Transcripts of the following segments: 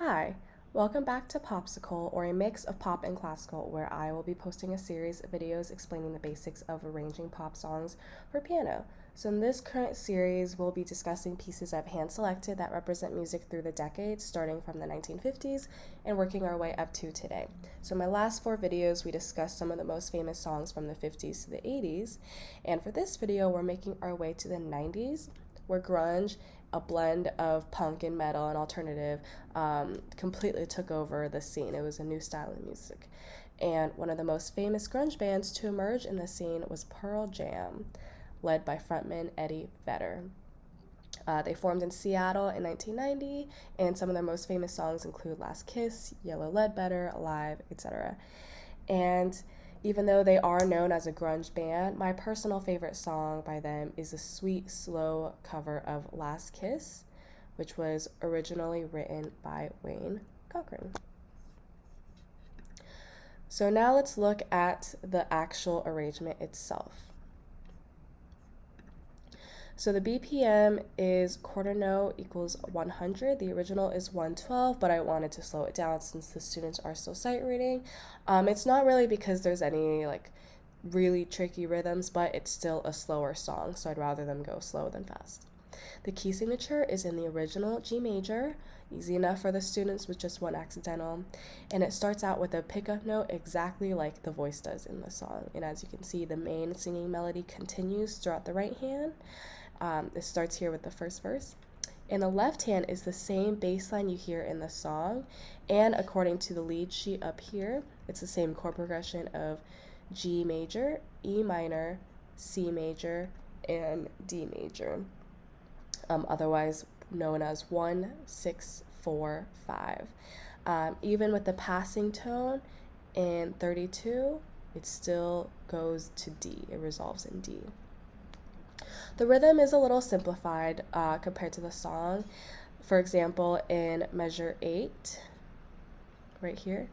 Hi, welcome back to Popsicle, or a mix of pop and classical, where I will be posting a series of videos explaining the basics of arranging pop songs for piano. So in this current series, we'll be discussing pieces I've hand-selected that represent music through the decades, starting from the 1950s and working our way up to today. So in my last 4 videos, we discussed some of the most famous songs from the 50s to the 80s, and for this video, we're making our way to the 90s, where grunge, a blend of punk and metal and alternative, completely took over the scene. It was a new style of music. And one of the most famous grunge bands to emerge in the scene was Pearl Jam, led by frontman Eddie Vedder. They formed in Seattle in 1990, and some of their most famous songs include Last Kiss, Yellow Ledbetter, Alive, etc. And even though they are known as a grunge band, my personal favorite song by them is a sweet, slow cover of Last Kiss, which was originally written by Wayne Cochran. So now let's look at the actual arrangement itself. So the BPM is quarter note equals 100. The original is 112, but I wanted to slow it down since the students are still sight reading. It's not really because there's any really tricky rhythms, but it's still a slower song, so I'd rather them go slow than fast. The key signature is in the original G major, easy enough for the students with just one accidental, and it starts out with a pickup note exactly like the voice does in the song. And as you can see, the main singing melody continues throughout the right hand. It starts here with the first verse. And the left hand is the same bass line you hear in the song, and according to the lead sheet up here, it's the same chord progression of G major, E minor, C major, and D major, otherwise known as 1, 6, 4, 5. Even with the passing tone in 32, it still goes to D. It resolves in D. The rhythm is a little simplified compared to the song. For example, in measure 8, right here,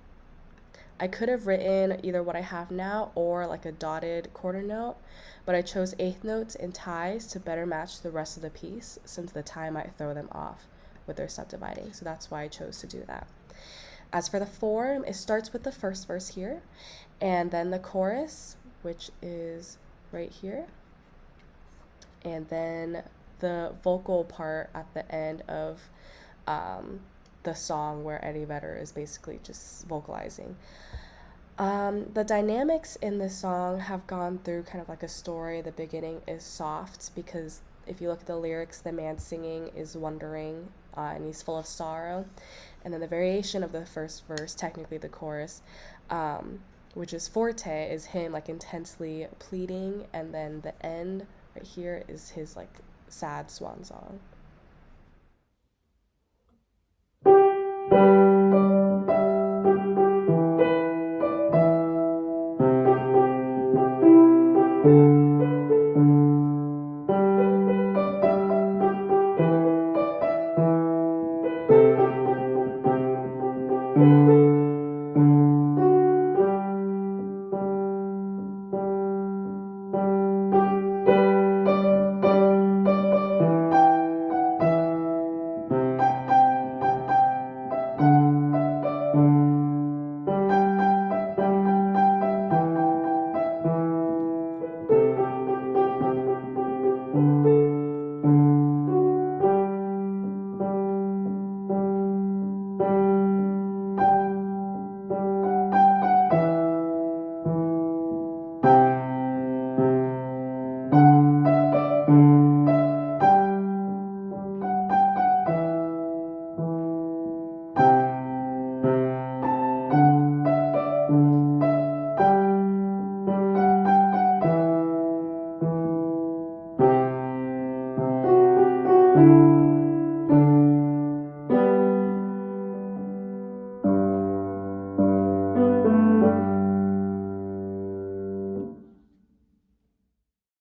I could have written either what I have now or like a dotted quarter note, but I chose eighth notes and ties to better match the rest of the piece since the tie might throw them off with their subdividing. So that's why I chose to do that. As for the form, it starts with the first verse here, and then the chorus, which is right here, and then the vocal part at the end of the song where Eddie Vedder is basically just vocalizing. The dynamics in this song have gone through kind of like a story. The beginning is soft because if you look at the lyrics, the man singing is wondering and he's full of sorrow. And then the variation of the first verse, technically the chorus, which is forte, is him like intensely pleading, and then the end right here is his like sad swan song.